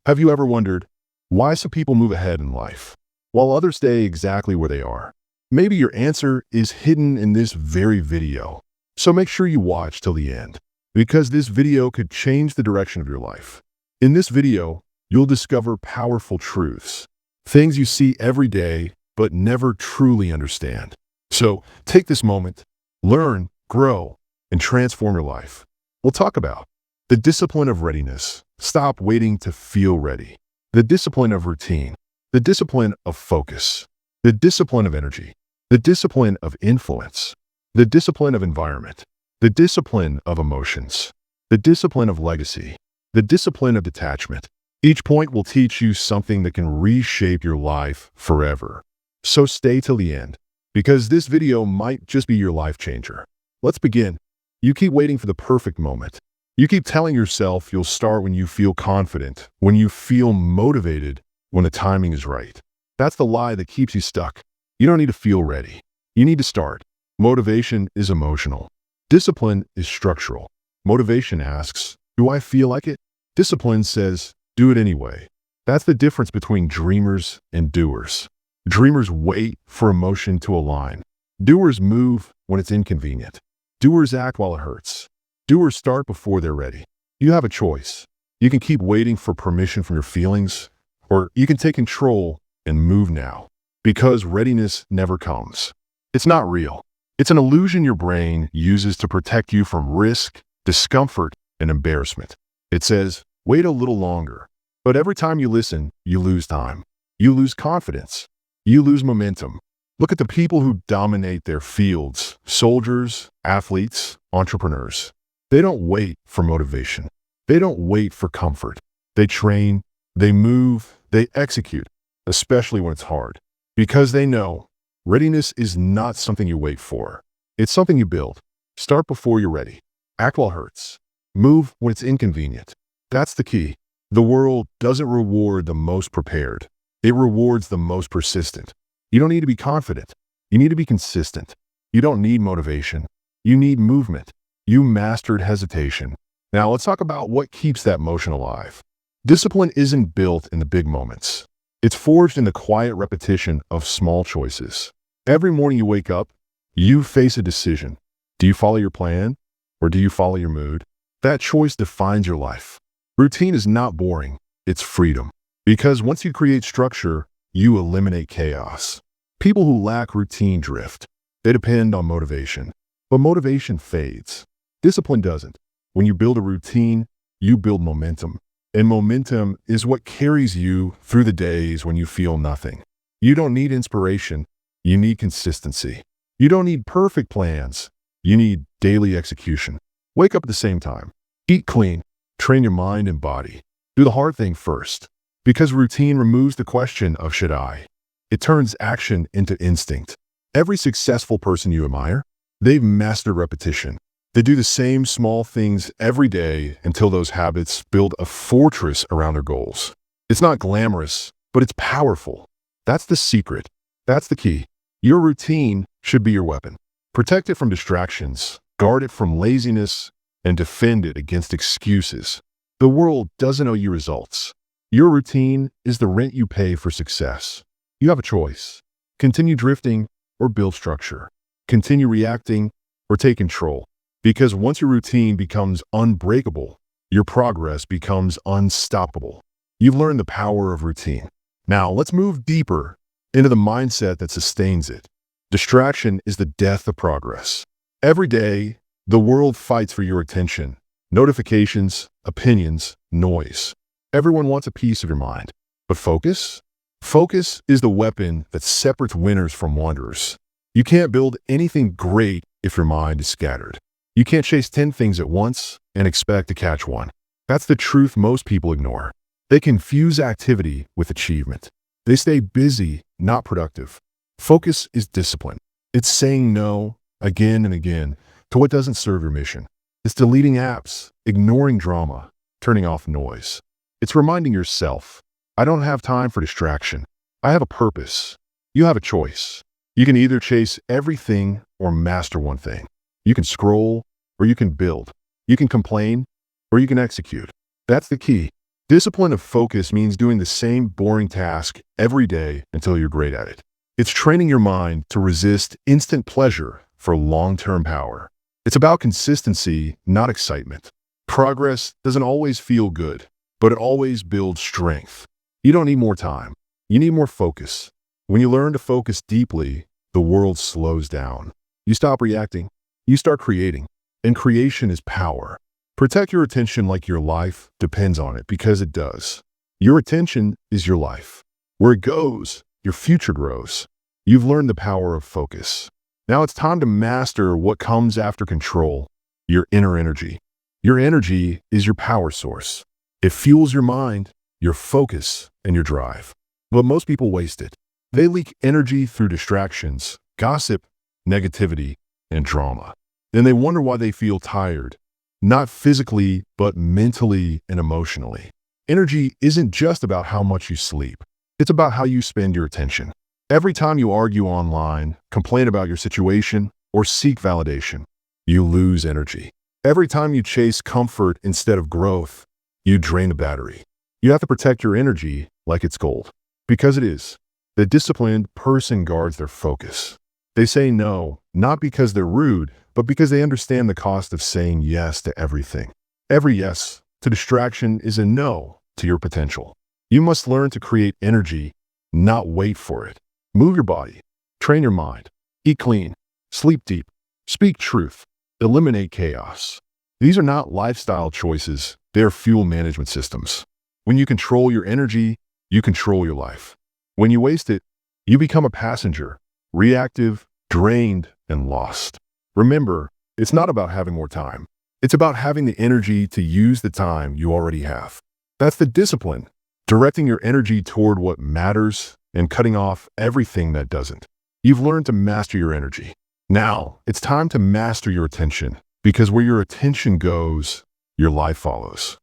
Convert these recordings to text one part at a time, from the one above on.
Have you ever wondered why some people move ahead in life while others stay exactly where they are? Maybe your answer is hidden in this very video. So make sure you watch till the end, because this video could change the direction of your life. In this video, you'll discover powerful truths, things you see every day but never truly understand. So take this moment, learn, grow, and transform your life. We'll talk about the discipline of readiness. Stop waiting to feel ready. The discipline of routine. The discipline of focus. The discipline of energy. The discipline of influence. The discipline of environment. The discipline of emotions. The discipline of legacy. The discipline of detachment. Each point will teach you something that can reshape your life forever. So stay till the end, because this video might just be your life changer. Let's begin. You keep waiting for the perfect moment. You keep telling yourself you'll start when you feel confident, when you feel motivated, when the timing is right. That's the lie that keeps you stuck. You don't need to feel ready. You need to start. Motivation is emotional. Discipline is structural. Motivation asks, do I feel like it? Discipline says, do it anyway. That's the difference between dreamers and doers. Dreamers wait for emotion to align. Doers move when it's inconvenient. Doers act while it hurts. Doers start before they're ready. You have a choice. You can keep waiting for permission from your feelings, or you can take control and move now. Because readiness never comes. It's not real. It's an illusion your brain uses to protect you from risk, discomfort, and embarrassment. It says, wait a little longer. But every time you listen, you lose time. You lose confidence. You lose momentum. Look at the people who dominate their fields: soldiers, athletes, entrepreneurs. They don't wait for motivation. They don't wait for comfort. They train, they move, they execute, especially when it's hard. Because they know readiness is not something you wait for. It's something you build. Start before you're ready. Act while it hurts. Move when it's inconvenient. That's the key. The world doesn't reward the most prepared. It rewards the most persistent. You don't need to be confident. You need to be consistent. You don't need motivation. You need movement. You mastered hesitation. Now let's talk about what keeps that motion alive. Discipline isn't built in the big moments. It's forged in the quiet repetition of small choices. Every morning you wake up, you face a decision. Do you follow your plan, or do you follow your mood? That choice defines your life. Routine is not boring. It's freedom. Because once you create structure, you eliminate chaos. People who lack routine drift. They depend on motivation. But motivation fades. Discipline doesn't. When you build a routine, you build momentum. And momentum is what carries you through the days when you feel nothing. You don't need inspiration. You need consistency. You don't need perfect plans. You need daily execution. Wake up at the same time. Eat clean. Train your mind and body. Do the hard thing first. Because routine removes the question of should I. It turns action into instinct. Every successful person you admire, they've mastered repetition. They do the same small things every day until those habits build a fortress around their goals. It's not glamorous, but it's powerful. That's the secret. That's the key. Your routine should be your weapon. Protect it from distractions, guard it from laziness, and defend it against excuses. The world doesn't owe you results. Your routine is the rent you pay for success. You have a choice. Continue drifting or build structure. Continue reacting or take control. Because once your routine becomes unbreakable, your progress becomes unstoppable. You've learned the power of routine. Now let's move deeper into the mindset that sustains it. Distraction is the death of progress. Every day, the world fights for your attention. Notifications, opinions, noise. Everyone wants a piece of your mind. But focus? Focus is the weapon that separates winners from wanderers. You can't build anything great if your mind is scattered. You can't chase 10 things at once and expect to catch one. That's the truth most people ignore. They confuse activity with achievement. They stay busy, not productive. Focus is discipline. It's saying no again and again to what doesn't serve your mission. It's deleting apps, ignoring drama, turning off noise. It's reminding yourself, I don't have time for distraction. I have a purpose. You have a choice. You can either chase everything or master one thing. You can scroll or you can build. You can complain or you can execute. That's the key. Discipline of focus means doing the same boring task every day until you're great at it. It's training your mind to resist instant pleasure for long-term power. It's about consistency, not excitement. Progress doesn't always feel good, but it always builds strength. You don't need more time. You need more focus. When you learn to focus deeply, the world slows down. You stop reacting. You start creating. And creation is power. Protect your attention like your life depends on it, because it does. Your attention is your life. Where it goes, your future grows. You've learned the power of focus. Now it's time to master what comes after control, your inner energy. Your energy is your power source. It fuels your mind, your focus, and your drive. But most people waste it. They leak energy through distractions, gossip, negativity, and drama. Then they wonder why they feel tired, not physically, but mentally and emotionally. Energy isn't just about how much you sleep. It's about how you spend your attention. Every time you argue online, complain about your situation, or seek validation, you lose energy. Every time you chase comfort instead of growth, you drain the battery. You have to protect your energy like it's gold, because it is. The disciplined person guards their focus. They say no, not because they're rude, but because they understand the cost of saying yes to everything. Every yes to distraction is a no to your potential. You must learn to create energy, not wait for it. Move your body, train your mind, eat clean, sleep deep, speak truth, eliminate chaos. These are not lifestyle choices, they're fuel management systems. When you control your energy, you control your life. When you waste it, you become a passenger, reactive, drained, and lost. Remember, it's not about having more time. It's about having the energy to use the time you already have. That's the discipline, directing your energy toward what matters and cutting off everything that doesn't. You've learned to master your energy. Now, it's time to master your attention, because where your attention goes, your life follows.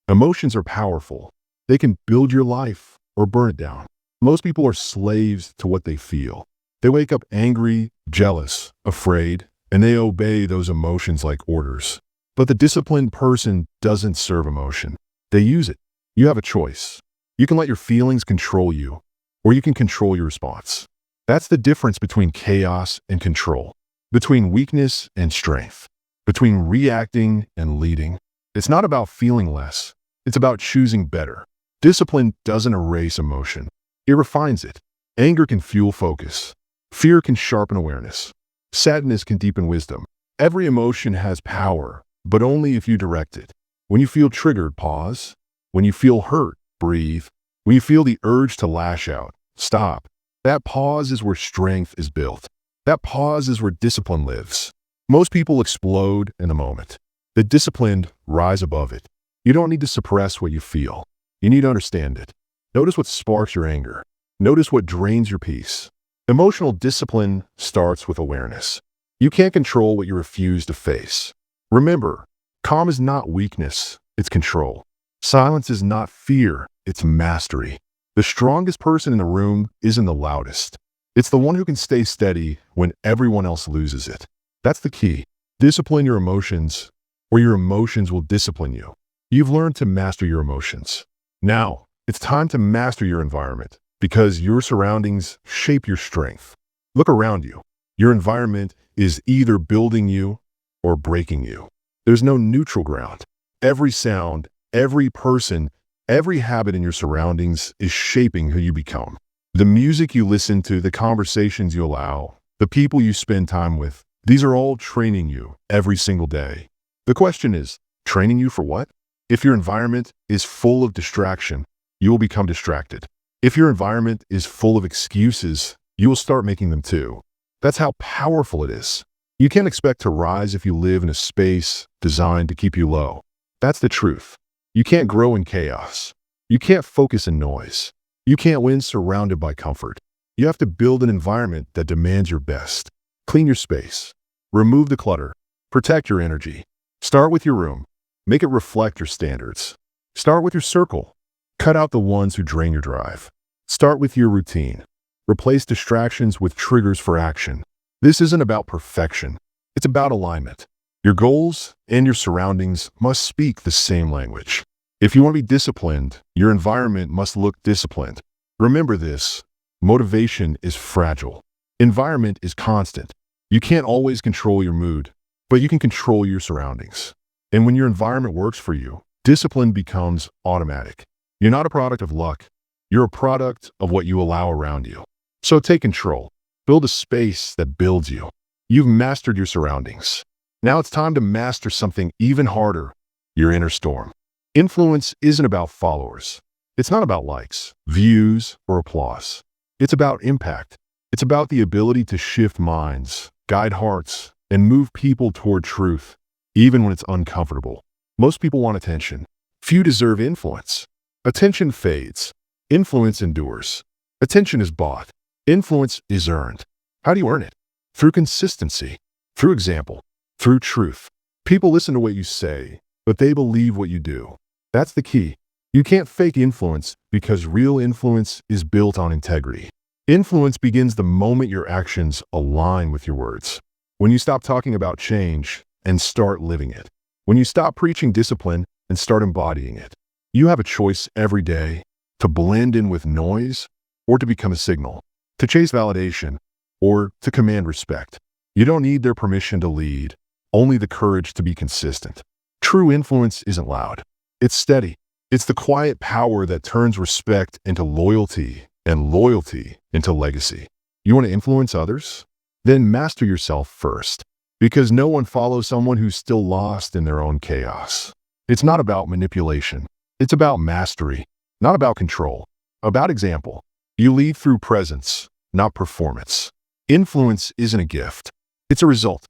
Emotions are powerful. They can build your life or burn it down. Most people are slaves to what they feel. They wake up angry, jealous, afraid, and they obey those emotions like orders. But the disciplined person doesn't serve emotion. They use it. You have a choice. You can let your feelings control you, or you can control your response. That's the difference between chaos and control, between weakness and strength, between reacting and leading. It's not about feeling less. It's about choosing better. Discipline doesn't erase emotion. It refines it. Anger can fuel focus. Fear can sharpen awareness. Sadness can deepen wisdom. Every emotion has power, but only if you direct it. When you feel triggered, pause. When you feel hurt, breathe. When you feel the urge to lash out, stop. That pause is where strength is built. That pause is where discipline lives. Most people explode in a moment. The disciplined rise above it. You don't need to suppress what you feel. You need to understand it. Notice what sparks your anger. Notice what drains your peace. Emotional discipline starts with awareness. You can't control what you refuse to face. Remember, calm is not weakness, it's control. Silence is not fear, it's mastery. The strongest person in the room isn't the loudest. It's the one who can stay steady when everyone else loses it. That's the key. Discipline your emotions, or your emotions will discipline you. You've learned to master your emotions. Now, it's time to master your environment, because your surroundings shape your strength. Look around you. Your environment is either building you or breaking you. There's no neutral ground. Every sound, every person, every habit in your surroundings is shaping who you become. The music you listen to, the conversations you allow, the people you spend time with, these are all training you every single day. The question is, training you for what? If your environment is full of distraction, you will become distracted. If your environment is full of excuses, you will start making them too. That's how powerful it is. You can't expect to rise if you live in a space designed to keep you low. That's the truth. You can't grow in chaos. You can't focus in noise. You can't win surrounded by comfort. You have to build an environment that demands your best. Clean your space. Remove the clutter. Protect your energy. Start with your room. Make it reflect your standards. Start with your circle. Cut out the ones who drain your drive. Start with your routine. Replace distractions with triggers for action. This isn't about perfection. It's about alignment. Your goals and your surroundings must speak the same language. If you want to be disciplined, your environment must look disciplined. Remember this, motivation is fragile. Environment is constant. You can't always control your mood, but you can control your surroundings. And when your environment works for you, discipline becomes automatic. You're not a product of luck. You're a product of what you allow around you. So take control. Build a space that builds you. You've mastered your surroundings. Now it's time to master something even harder, your inner storm. Influence isn't about followers. It's not about likes, views, or applause. It's about impact. It's about the ability to shift minds, guide hearts, and move people toward truth, even when it's uncomfortable. Most people want attention. Few deserve influence. Attention fades. Influence endures. Attention is bought. Influence is earned. How do you earn it? Through consistency, through example, through truth. People listen to what you say, but they believe what you do. That's the key. You can't fake influence because real influence is built on integrity. Influence begins the moment your actions align with your words. When you stop talking about change and start living it. When you stop preaching discipline and start embodying it. You have a choice every day to blend in with noise or to become a signal, to chase validation or to command respect. You don't need their permission to lead, only the courage to be consistent. True influence isn't loud. It's steady. It's the quiet power that turns respect into loyalty and loyalty into legacy. You want to influence others? Then master yourself first, because no one follows someone who's still lost in their own chaos. It's not about manipulation. It's about mastery, not about control, about example. You lead through presence, not performance. Influence isn't a gift. It's a result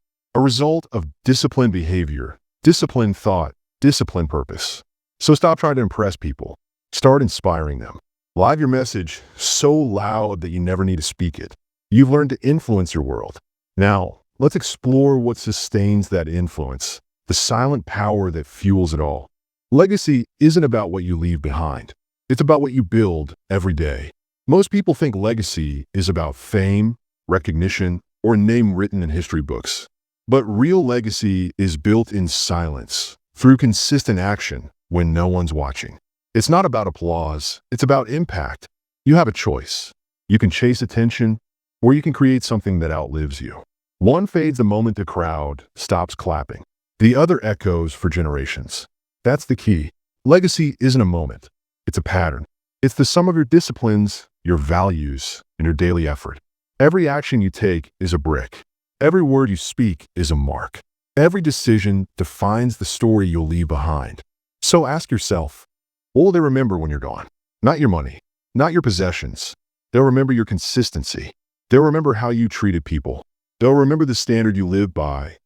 of disciplined behavior, disciplined thought, disciplined purpose. So stop trying to impress people. Start inspiring them. Live your message so loud that you never need to speak it. You've learned to influence your world. Now, let's explore what sustains that influence, the silent power that fuels it all. Legacy isn't about what you leave behind. It's about what you build every day. Most people think legacy is about fame, recognition, or a name written in history books. But real legacy is built in silence, through consistent action when no one's watching. It's not about applause, it's about impact. You have a choice. You can chase attention, or you can create something that outlives you. One fades the moment the crowd stops clapping. The other echoes for generations. That's the key. Legacy isn't a moment. It's a pattern. It's the sum of your disciplines, your values, and your daily effort. Every action you take is a brick. Every word you speak is a mark. Every decision defines the story you'll leave behind. So ask yourself, what will they remember when you're gone? Not your money, not your possessions. They'll remember your consistency. They'll remember how you treated people. They'll remember the standard you lived by,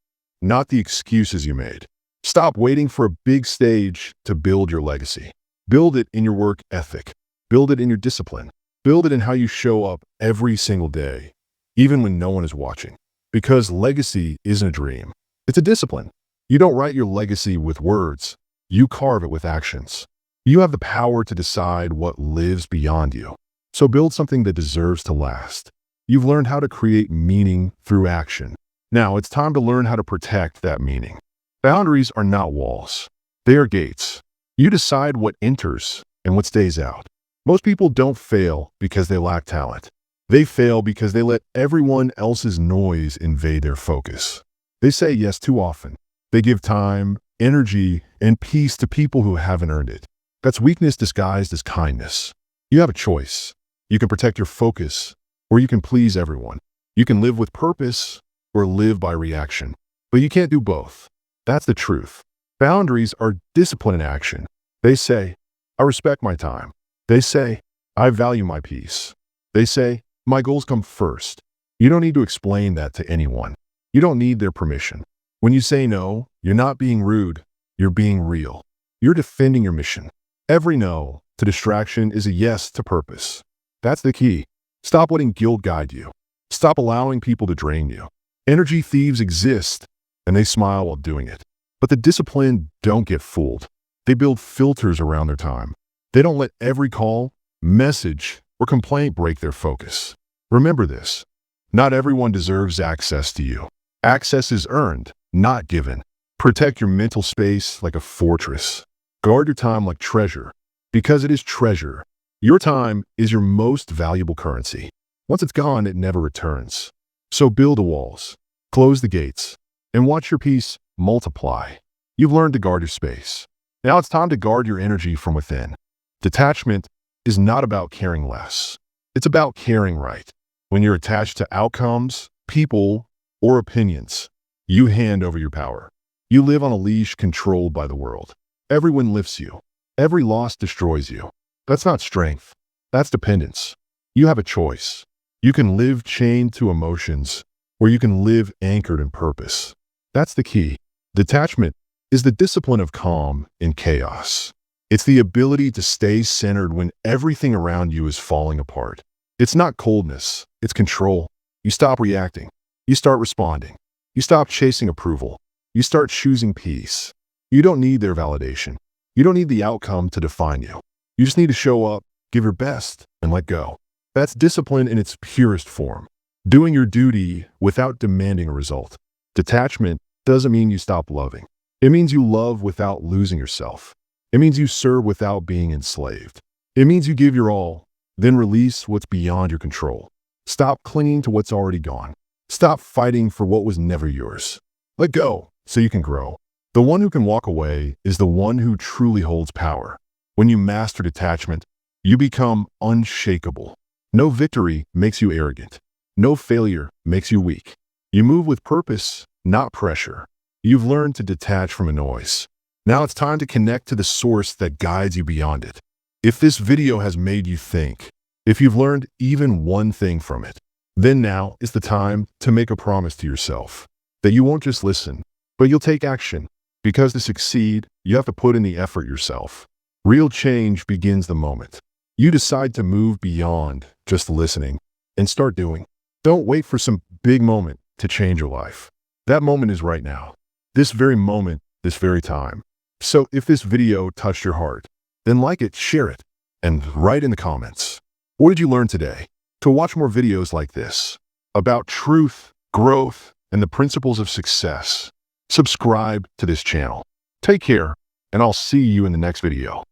not the excuses you made. Stop waiting for a big stage to build your legacy. Build it in your work ethic. Build it in your discipline. Build it in how you show up every single day, even when no one is watching. Because legacy isn't a dream. It's a discipline. You don't write your legacy with words. You carve it with actions. You have the power to decide what lives beyond you. So build something that deserves to last. You've learned how to create meaning through action. Now it's time to learn how to protect that meaning. Boundaries are not walls. They are gates. You decide what enters and what stays out. Most people don't fail because they lack talent. They fail because they let everyone else's noise invade their focus. They say yes too often. They give time, energy, and peace to people who haven't earned it. That's weakness disguised as kindness. You have a choice. You can protect your focus, or you can please everyone. You can live with purpose, or live by reaction. But you can't do both. That's the truth. Boundaries are discipline in action. They say, I respect my time. They say, I value my peace. They say, my goals come first. You don't need to explain that to anyone. You don't need their permission. When you say no, you're not being rude. You're being real. You're defending your mission. Every no to distraction is a yes to purpose. That's the key. Stop letting guilt guide you. Stop allowing people to drain you. Energy thieves exist, and they smile while doing it. But the disciplined don't get fooled. They build filters around their time. They don't let every call, message, or complaint break their focus. Remember this. Not everyone deserves access to you. Access is earned, not given. Protect your mental space like a fortress. Guard your time like treasure, because it is treasure. Your time is your most valuable currency. Once it's gone, it never returns. So build the walls, close the gates, and watch your peace multiply. You've learned to guard your space. Now it's time to guard your energy from within. Detachment is not about caring less. It's about caring right. When you're attached to outcomes, people, or opinions, you hand over your power. You live on a leash controlled by the world. Everyone lifts you. Every loss destroys you. That's not strength. That's dependence. You have a choice. You can live chained to emotions, or you can live anchored in purpose. That's the key. Detachment is the discipline of calm in chaos. It's the ability to stay centered when everything around you is falling apart. It's not coldness, it's control. You stop reacting. You start responding. You stop chasing approval. You start choosing peace. You don't need their validation. You don't need the outcome to define you. You just need to show up, give your best, and let go. That's discipline in its purest form. Doing your duty without demanding a result. Detachment doesn't mean you stop loving. It means you love without losing yourself. It means you serve without being enslaved. It means you give your all, then release what's beyond your control. Stop clinging to what's already gone. Stop fighting for what was never yours. Let go so you can grow. The one who can walk away is the one who truly holds power. When you master detachment, you become unshakable. No victory makes you arrogant. No failure makes you weak. You move with purpose, not pressure. You've learned to detach from a noise. Now it's time to connect to the source that guides you beyond it. If this video has made you think, if you've learned even one thing from it, then now is the time to make a promise to yourself that you won't just listen, but you'll take action. Because to succeed, you have to put in the effort yourself. Real change begins the moment you decide to move beyond just listening and start doing. Don't wait for some big moment to change your life. That moment is right now. This very moment, this very time. So if this video touched your heart, then like it, share it, and write in the comments. What did you learn today? To watch more videos like this about truth, growth, and the principles of success, subscribe to this channel. Take care, and I'll see you in the next video.